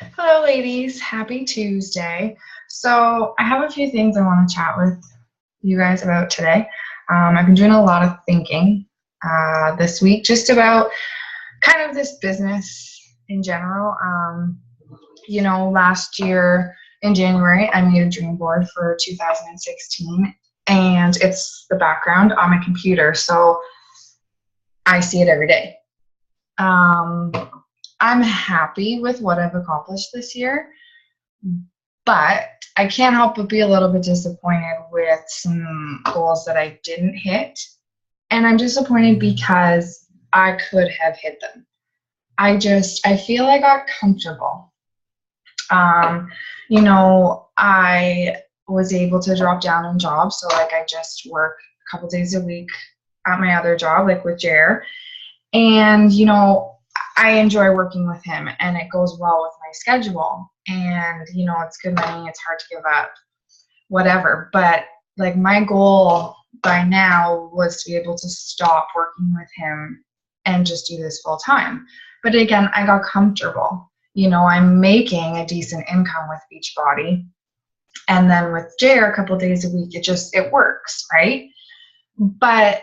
Hello, ladies. Happy Tuesday. So, I have a few things I want to chat with you guys about today. I've been doing a lot of thinking this week just about kind of this business in general. Last year in January, I made a dream board for 2016, and it's the background on my computer. So, I see it every day. Um, I'm happy with what I've accomplished this year. But I can't help but be a little bit disappointed with some goals that I didn't hit. And I'm disappointed because I could have hit them. I feel I got comfortable. Um, I was able to drop down in jobs. So, like, I just work a couple days a week at my other job, like with Jer. And, I enjoy working with him and it goes well with my schedule. And, it's good money, it's hard to give up, whatever. But like my goal by now was to be able to stop working with him and just do this full time. But again, I got comfortable. I'm making a decent income with Beachbody. And then with Jer a couple days a week, it works, right? But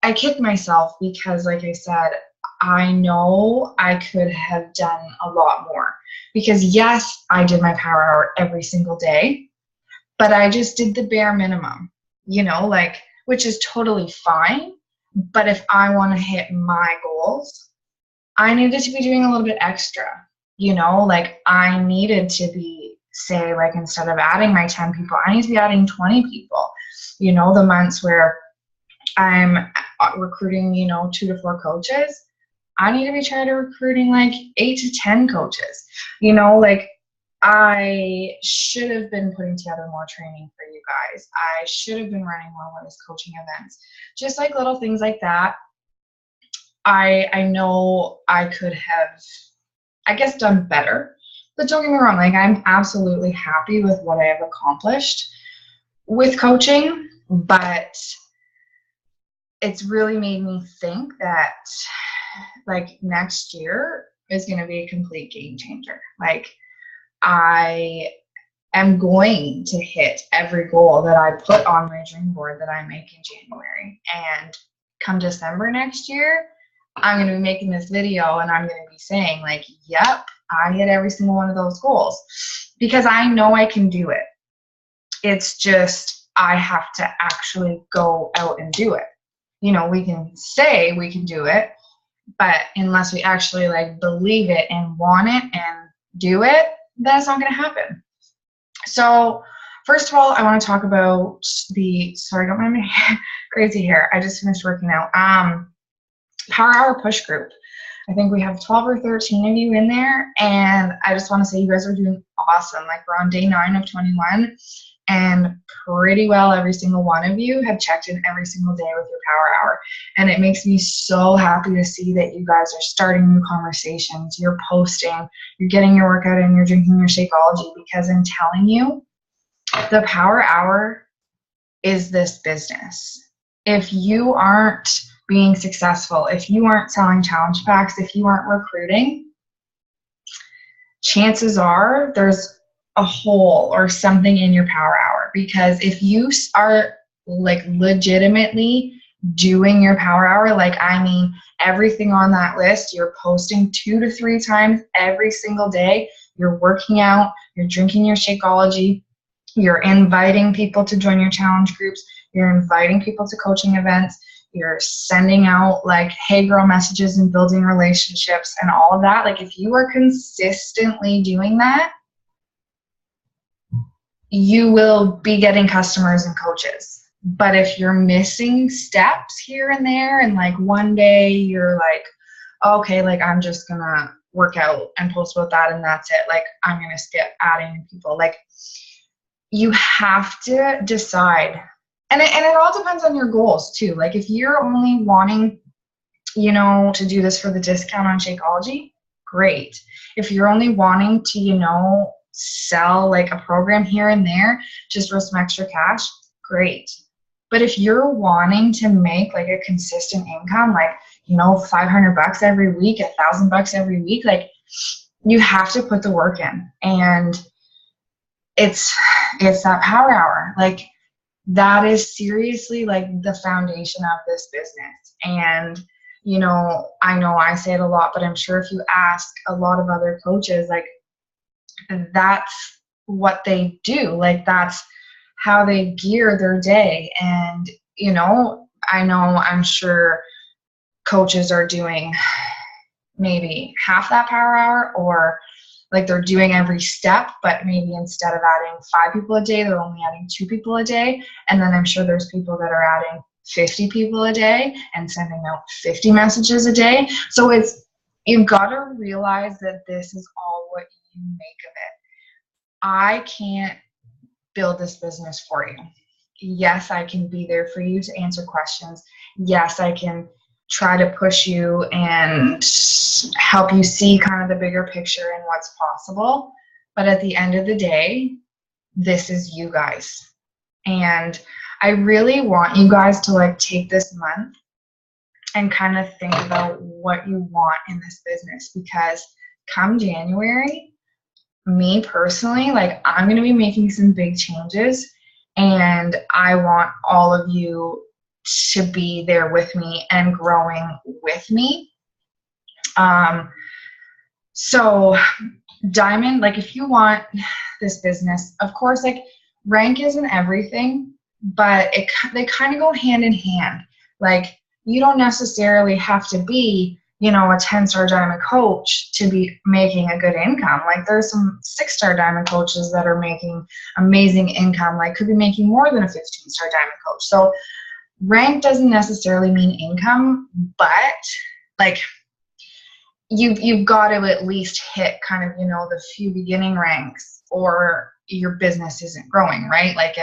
I kicked myself because, like I said, I know I could have done a lot more. Because, yes, I did my power hour every single day, but I just did the bare minimum, which is totally fine. But if I want to hit my goals, I needed to be doing a little bit extra, I needed to be, say, like, instead of adding my 10 people, I need to be adding 20 people, the months where I'm recruiting, 2 to 4 coaches, I need to be trying to recruiting like 8 to 10 coaches. I should have been putting together more training for you guys. I should have been running more women's coaching events. Just like little things like that. I know I could have, I guess, done better. But don't get me wrong, like, I'm absolutely happy with what I have accomplished with coaching, but it's really made me think that, like, next year is going to be a complete game changer. Like, I am going to hit every goal that I put on my dream board that I make in January. And come December next year, I'm going to be making this video and I'm going to be saying, like, yep, I hit every single one of those goals because I know I can do it. It's just I have to actually go out and do it. We can say we can do it, but unless we actually like believe it and want it and do it, that's not going to happen. So first of all, I want to talk about sorry, don't mind me, crazy hair. I just finished working out. Power Hour Push Group. I think we have 12 or 13 of you in there, and I just want to say you guys are doing awesome. Like, we're on day 9 of 21, and pretty well every single one of you have checked in every single day with your power hour. And it makes me so happy to see that you guys are starting new conversations, you're posting, you're getting your workout in, you're drinking your Shakeology, because I'm telling you, the power hour is this business. If you aren't being successful, if you aren't selling challenge packs, if you aren't recruiting, chances are there's a hole or something in your power hour. Because if you are like legitimately doing your power hour, like, I mean, everything on that list, you're posting 2 to 3 times every single day, you're working out, you're drinking your Shakeology, you're inviting people to join your challenge groups, you're inviting people to coaching events, you're sending out like hey girl messages and building relationships and all of that. Like, if you are consistently doing that, you will be getting customers and coaches. But if you're missing steps here and there, and like one day you're like, okay, like, I'm just gonna work out and post about that and that's it, like, I'm gonna skip adding people, like, you have to decide. And it all depends on your goals too. Like, if you're only wanting, to do this for the discount on Shakeology, great. If you're only wanting to, sell like a program here and there just for some extra cash, great. But if you're wanting to make like a consistent income, like, $500 every week, $1,000 every week, like, you have to put the work in. And it's that power hour. Like, that is seriously like the foundation of this business. And, you know I say it a lot, but I'm sure if you ask a lot of other coaches, like, that's what they do. Like, that's how they gear their day. And, I'm sure coaches are doing maybe half that power hour, or like they're doing every step, but maybe instead of adding 5 people a day, they're only adding 2 people a day. And then I'm sure there's people that are adding 50 people a day and sending out 50 messages a day. So you've got to realize that this is all what you make of it. I can't build this business for you. Yes, I can be there for you to answer questions. Yes, I can try to push you and help you see kind of the bigger picture and what's possible. But at the end of the day, this is you guys. And I really want you guys to like take this month and kind of think about what you want in this business, because come January, me personally, like, I'm going to be making some big changes, and I want all of you to be there with me and growing with me. So Diamond, like, if you want this business, of course, like, rank isn't everything, but they kind of go hand in hand. Like, you don't necessarily have to be, a 10-star diamond coach to be making a good income. Like, there's some 6-star diamond coaches that are making amazing income, like could be making more than a 15-star diamond coach. So rank doesn't necessarily mean income, but like, you've got to at least hit kind of, the few beginning ranks, or your business isn't growing, right? Like,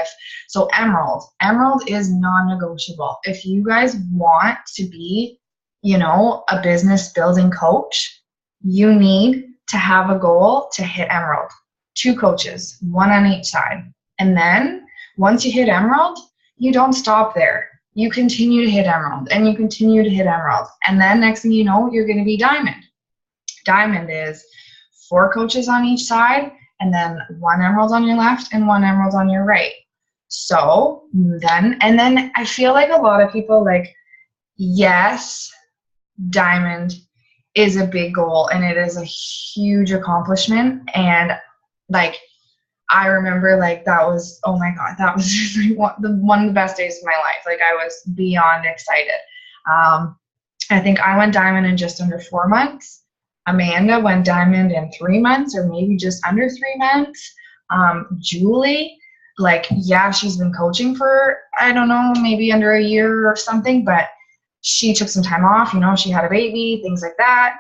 Emerald is non-negotiable. If you guys want to be, a business building coach, you need to have a goal to hit Emerald. 2 coaches, 1 on each side. And then once you hit Emerald, you don't stop there. You continue to hit Emerald, and you continue to hit Emerald. And then next thing you know, you're going to be Diamond. Diamond is 4 coaches on each side, and then 1 Emerald on your left and 1 Emerald on your right. So then I feel like a lot of people, like, yes, Diamond is a big goal, and it is a huge accomplishment. And like, I remember, like, that was, oh my God, that was just like one of the best days of my life. Like, I was beyond excited. I think I went Diamond in just under 4 months. Amanda went Diamond in 3 months, or maybe just under 3 months. Julie, like, yeah, she's been coaching for, I don't know, maybe under a year or something, but she took some time off, she had a baby, things like that.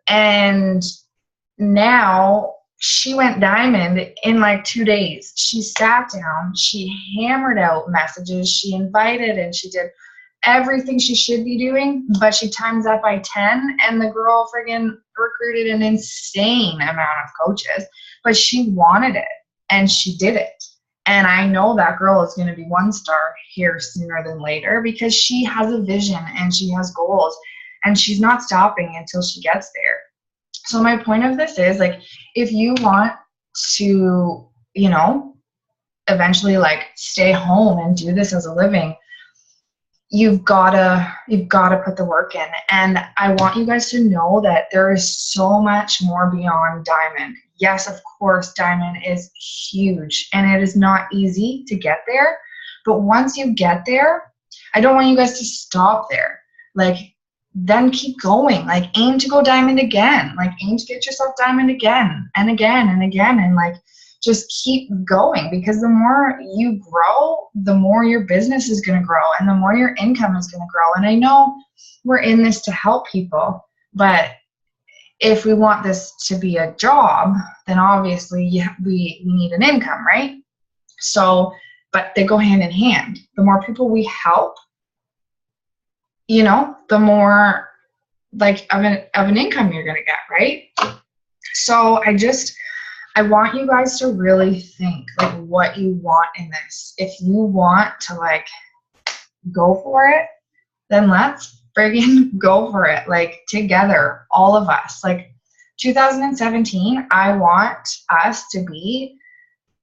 And now she went Diamond in like 2 days. She sat down, she hammered out messages, she invited, and she did everything she should be doing, but she times that by 10, and the girl friggin' recruited an insane amount of coaches. But she wanted it, and she did it. And I know that girl is going to be 1-star here sooner than later, because she has a vision and she has goals, and she's not stopping until she gets there. So my point of this is, like, if you want to, eventually, like, stay home and do this as a living, you've gotta put the work in. And I want you guys to know that there is so much more beyond Diamond. Yes, of course, Diamond is huge, and it is not easy to get there. But once you get there, I don't want you guys to stop there. Like, then keep going. Like, aim to go Diamond again. Like, aim to get yourself Diamond again and again and again. And like, just keep going, because the more you grow, the more your business is going to grow, and the more your income is going to grow. And I know we're in this to help people, but if we want this to be a job, then obviously we need an income, right? So, but they go hand in hand. The more people we help, the more like of an income you're going to get, right? So I want you guys to really think, like, what you want in this. If you want to, like, go for it, then let's friggin' go for it. Like, together, all of us. Like, 2017, I want us to be,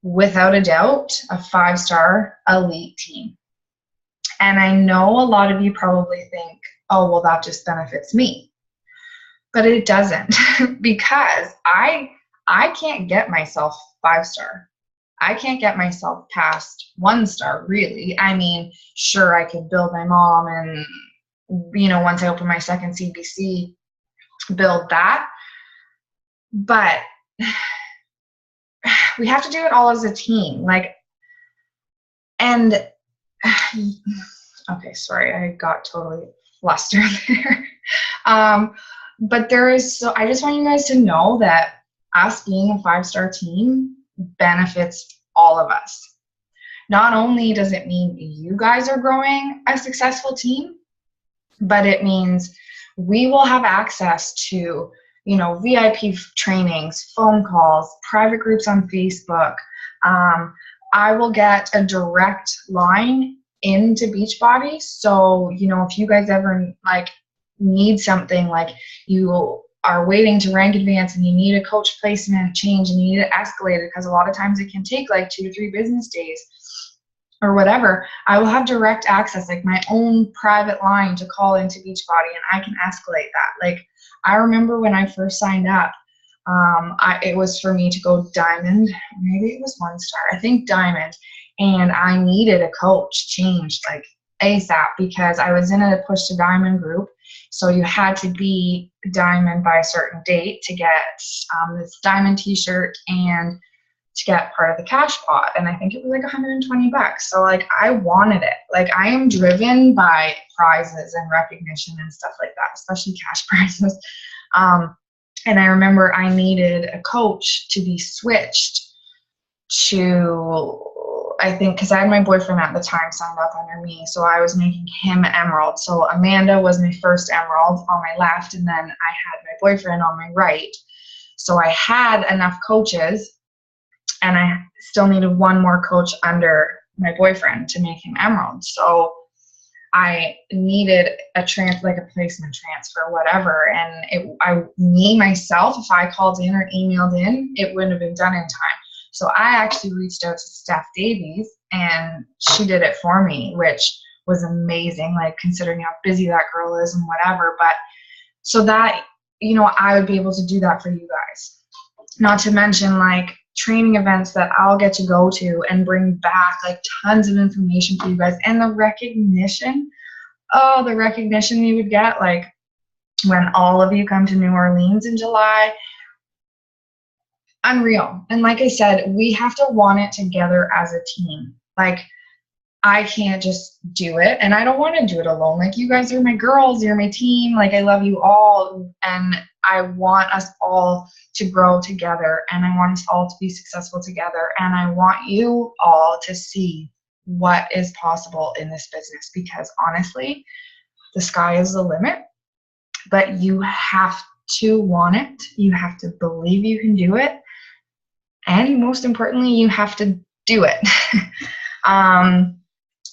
without a doubt, a 5-star elite team. And I know a lot of you probably think, oh, well, that just benefits me. But it doesn't, because I can't get myself 5-star. I can't get myself past 1-star, really. I mean, sure, I could build my mom and, once I open my second CBC, build that. But we have to do it all as a team. Okay, sorry, I got totally flustered there. But I just want you guys to know that us being a 5-star team benefits all of us. Not only does it mean you guys are growing a successful team, but it means we will have access to, VIP trainings, phone calls, private groups on Facebook. I will get a direct line into Beachbody. So, if you guys ever need something, like you are waiting to rank advance and you need a coach placement change and you need it escalated, because a lot of times it can take 2 to 3 business days or whatever, I will have direct access, my own private line to call into Beachbody, and I can escalate that. I remember when I first signed up, it was for me to go diamond, maybe it was 1-star, I think diamond, and I needed a coach changed ASAP, because I was in a push to diamond group. So you had to be diamond by a certain date to get this diamond t-shirt and to get part of the cash pot. And I think it was $120. So I wanted it. I am driven by prizes and recognition and stuff like that, especially cash prizes. And I remember I needed a coach to be switched to, I think, because I had my boyfriend at the time signed up under me, so I was making him emerald. So Amanda was my first emerald on my left, and then I had my boyfriend on my right. So I had enough coaches, and I still needed one more coach under my boyfriend to make him emerald. So I needed a placement transfer, whatever. And myself, if I called in or emailed in, it wouldn't have been done in time. So I actually reached out to Steph Davies, and she did it for me, which was amazing, considering how busy that girl is and whatever. But so that, I would be able to do that for you guys. Not to mention training events that I'll get to go to and bring back tons of information for you guys. And the recognition you would get when all of you come to New Orleans in July. Unreal. And like I said, we have to want it together as a team. I can't just do it, and I don't want to do it alone. You guys are my girls, you're my team. I love you all, and I want us all to grow together, and I want us all to be successful together, and I want you all to see what is possible in this business, because honestly, the sky is the limit, but you have to want it. You have to believe you can do it. And most importantly, you have to do it.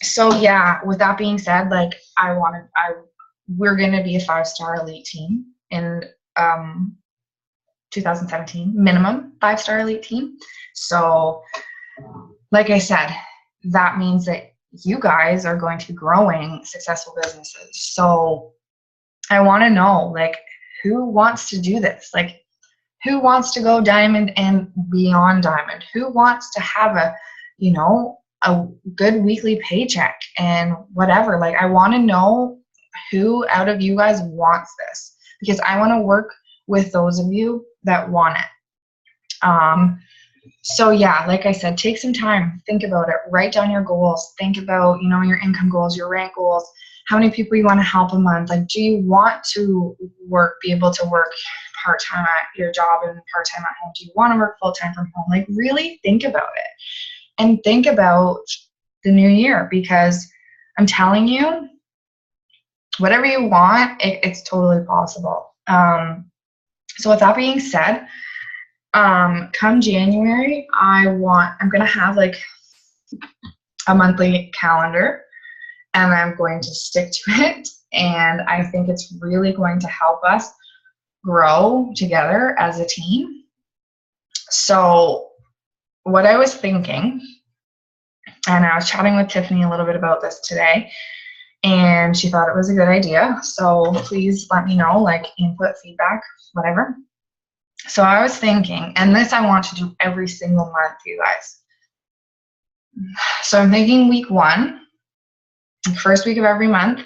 So yeah, with that being said, we're going to be a 5-star elite team in 2017, minimum 5-star elite team. So like I said, that means that you guys are going to be growing successful businesses. So I want to know, who wants to do this? Who wants to go diamond and beyond diamond? Who wants to have a good weekly paycheck and whatever? I want to know who out of you guys wants this, because I want to work with those of you that want it. So yeah, like I said, take some time, think about it, write down your goals, think about, your income goals, your rank goals, how many people you want to help a month. Do you want to be able to work part-time at your job and part-time at home? Do you want to work full-time from home? Really think about it, and think about the new year, because I'm telling you, whatever you want, it's totally possible. So with that being said, come January, I'm going to have a monthly calendar, and I'm going to stick to it. And I think it's really going to help us grow together as a team. So what I was thinking, and I was chatting with Tiffany a little bit about this today, and she thought it was a good idea. So please let me know, like input, feedback, whatever. So I was thinking, and this I want to do every single month, you guys. So I'm thinking week 1, first week of every month,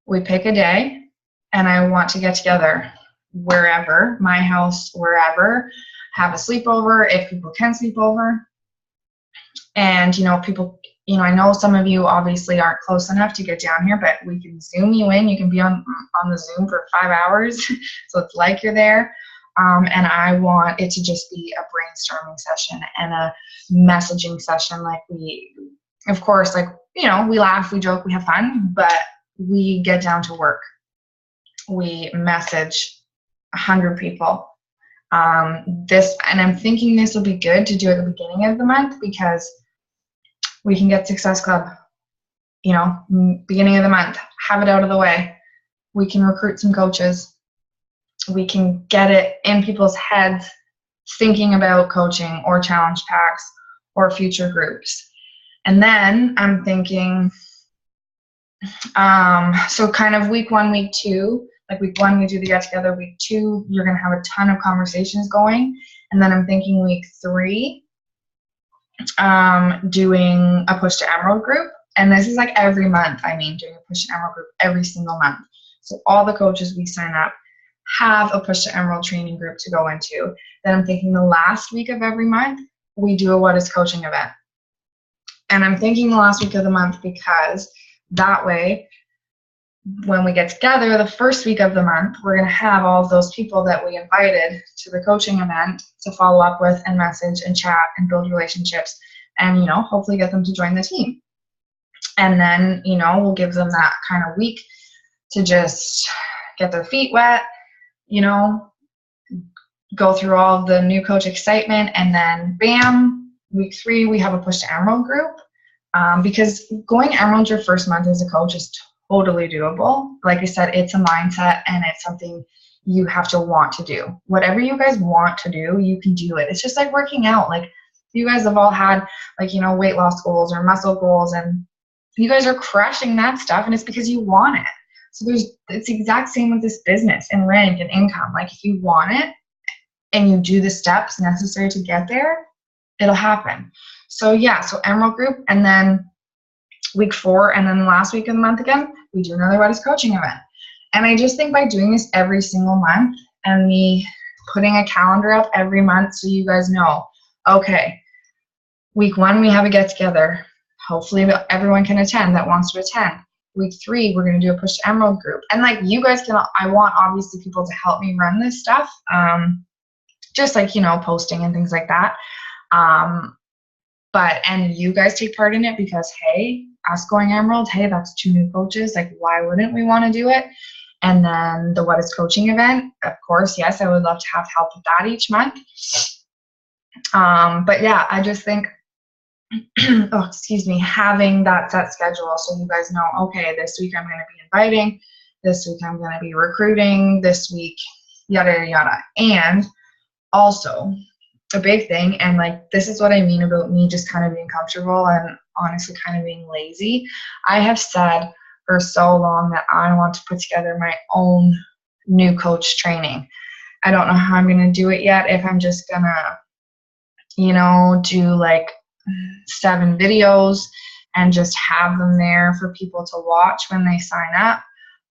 we pick a day, and I want to get together wherever, my house, wherever, have a sleepover if people can sleep over. And, people, I know some of you obviously aren't close enough to get down here, but we can Zoom you in. You can be on the Zoom for 5 hours. So it's like you're there. And I want it to just be a brainstorming session and a messaging session. Like of course, we laugh, we joke, we have fun, but we get down to work. We message 100 people. And I'm thinking this will be good to do at the beginning of the month, because we can get Success Club, beginning of the month, have it out of the way. We can recruit some coaches. We can get it in people's heads thinking about coaching or challenge packs or future groups. And then I'm thinking, so kind of week 1, week 2, like week 1, we do the get together. Week 2, you're going to have a ton of conversations going. And then I'm thinking week 3, doing a Push to Emerald group. And this is like every month. Doing a Push to Emerald group every single month. So all the coaches we sign up have a Push to Emerald training group to go into. Then I'm thinking the last week of every month, we do a What is Coaching event. And I'm thinking the last week of the month, because that way, when we get together the first week of the month, we're going to have all of those people that we invited to the coaching event to follow up with and message and chat and build relationships and, hopefully get them to join the team. And then, we'll give them that kind of week to just get their feet wet, go through all of the new coach excitement, and then bam, week 3, we have a Push to Emerald group. Because going Emerald your first month as a coach is totally doable. Like I said, it's a mindset, and it's something you have to want to do. Whatever you guys want to do, you can do it. It's just like working out. Like you guys have all had weight loss goals or muscle goals, and you guys are crushing that stuff, and it's because you want it. So it's the exact same with this business and rank and income. Like if you want it and you do the steps necessary to get there, it'll happen. So yeah, so Emerald group, and then week 4, and then the last week of the month again, we do another What is Coaching event. And I just think by doing this every single month and me putting a calendar up every month so you guys know, okay, week 1, we have a get together. Hopefully everyone can attend that wants to attend. Week 3, we're going to do a Push to Emerald group. And you guys I want obviously people to help me run this stuff. Just posting and things like that. And you guys take part in it, because hey, us going Emerald, hey, that's 2 new coaches. Why wouldn't we want to do it? And then the What is Coaching event, of course, yes, I would love to have help with that each month. But yeah, I just think, having that set schedule so you guys know, okay, this week I'm going to be inviting, this week I'm going to be recruiting, this week, yada, yada. And also, a big thing, and this is what I mean about me just kind of being comfortable and honestly kind of being lazy. I have said for so long that I want to put together my own new coach training. I don't know how I'm going to do it yet, if I'm just going to, do 7 videos and just have them there for people to watch when they sign up,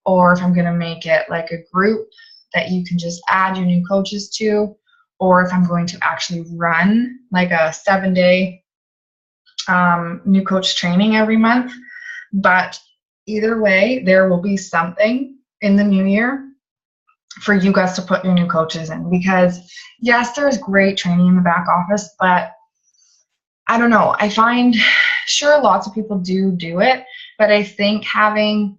or if I'm going to make it like a group that you can just add your new coaches to, or if I'm going to actually run a 7-day new coach training every month. But either way, there will be something in the new year for you guys to put your new coaches in, because yes, there's great training in the back office, but I don't know, I find sure lots of people do it, but I think having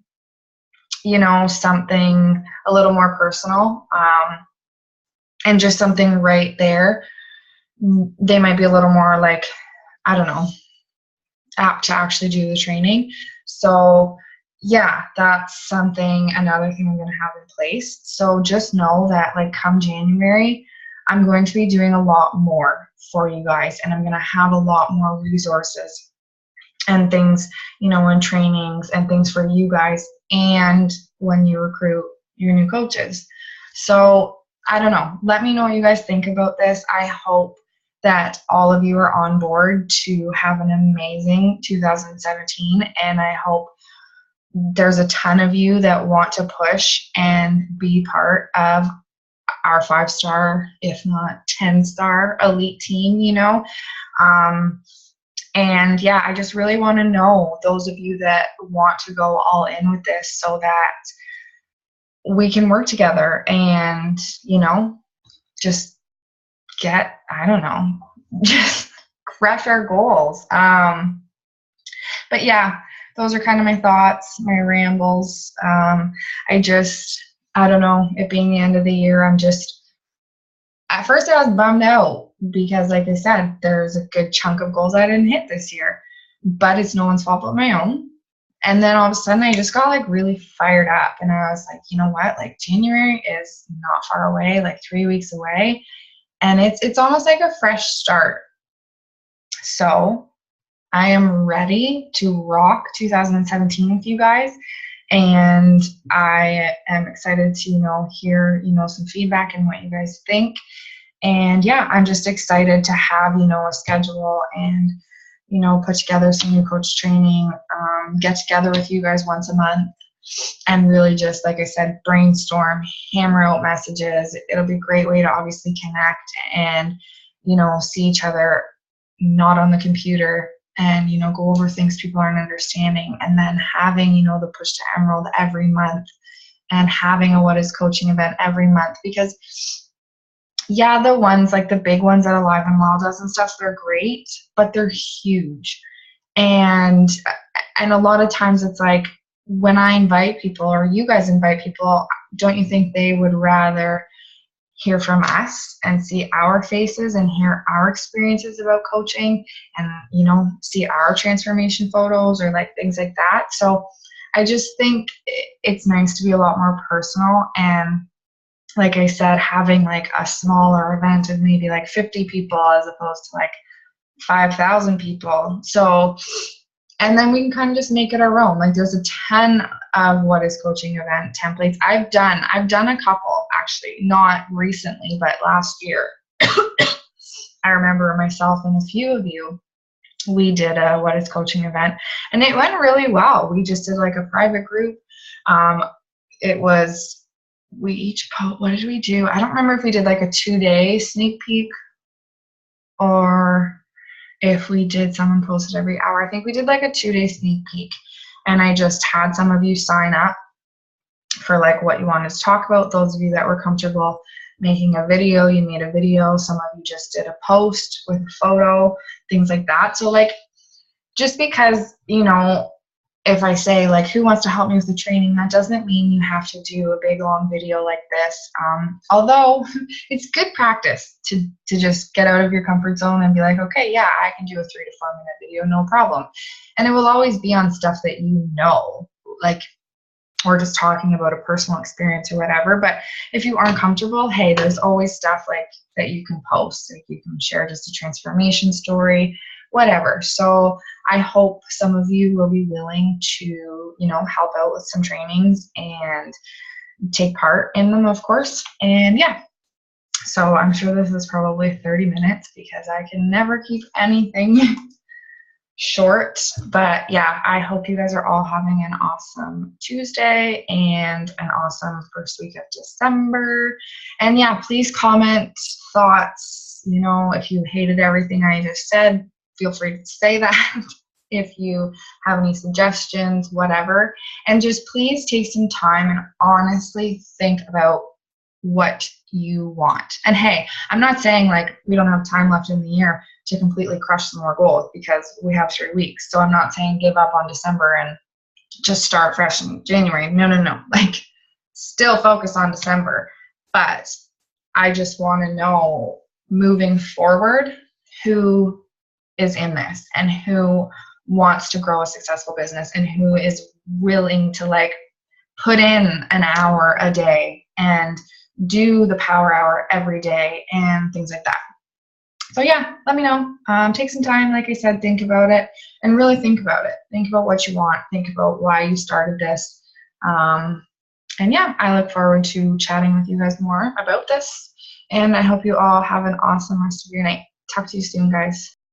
something a little more personal, and just something right there, they might be a little more apt to actually do the training. So yeah, that's another thing I'm going to have in place. So just know that like come January, I'm going to be doing a lot more for you guys, and I'm going to have a lot more resources and things, and trainings and things for you guys and when you recruit your new coaches. So I don't know. Let me know what you guys think about this. I hope that all of you are on board to have an amazing 2017, and I hope there's a ton of you that want to push and be part of our 5-star, if not 10-star elite team, and yeah, I just really want to know those of you that want to go all in with this so that we can work together and, just get, I don't know, just crush our goals. But yeah, those are kind of my thoughts, my rambles. I don't know, it being the end of the year, at first I was bummed out because, like I said, there's a good chunk of goals I didn't hit this year, but it's no one's fault but my own. And then all of a sudden I just got like really fired up, and I was like, you know what, like January is not far away, like 3 weeks away, and it's almost like a fresh start. So I am ready to rock 2017 with you guys. And I am excited to, hear, some feedback and what you guys think. And yeah, I'm just excited to have, a schedule and, put together some new coach training, get together with you guys once a month and really just, like I said, brainstorm, hammer out messages. It'll be a great way to obviously connect and, see each other not on the computer, and go over things people aren't understanding, and then having the push to Emerald every month, and having a What is Coaching event every month. Because yeah, the ones like the big ones that Alive and Well does and stuff, they're great, but they're huge, and a lot of times it's like when I invite people or you guys invite people, don't you think they would rather hear from us and see our faces and hear our experiences about coaching and, see our transformation photos or like things like that? So I just think it's nice to be a lot more personal. And like I said, having like a smaller event of maybe like 50 people as opposed to like 5,000 people. So, and then we can kind of just make it our own. Like there's a ton of What is Coaching event templates. I've done a couple, actually, not recently, but last year. I remember myself and a few of you, we did a What is Coaching event, and it went really well. We just did like a private group. We each what did we do? I don't remember if we did like a 2-day sneak peek or if we did someone posted every hour. I think we did like a 2-day sneak peek, and I just had some of you sign up for like what you wanted to talk about. Those of you that were comfortable making a video, you made a video. Some of you just did a post with a photo, things like that. So like, just because, if I say like, who wants to help me with the training, that doesn't mean you have to do a big long video like this. Although it's good practice to just get out of your comfort zone and be like, okay, yeah, I can do a 3 to 4 minute video, no problem. And it will always be on stuff that like we're just talking about a personal experience or whatever. But if you aren't comfortable, hey, there's always stuff like that you can post. Like you can share just a transformation story, whatever. So I hope some of you will be willing to, help out with some trainings and take part in them, of course. And yeah, so I'm sure this is probably 30 minutes because I can never keep anything short. But yeah, I hope you guys are all having an awesome Tuesday and an awesome first week of December. And yeah, please comment thoughts. If you hated everything I just said, feel free to say that. If you have any suggestions, whatever. And just please take some time and honestly think about what you want. And hey, I'm not saying like we don't have time left in the year to completely crush some more goals because we have 3 weeks. So I'm not saying give up on December and just start fresh in January. No. Like still focus on December. But I just want to know moving forward who is in this and who wants to grow a successful business and who is willing to like put in an hour a day and do the power hour every day and things like that. So yeah, let me know. Take some time, like I said, think about it and really think about it. Think about what you want. Think about why you started this. And yeah, I look forward to chatting with you guys more about this. And I hope you all have an awesome rest of your night. Talk to you soon, guys.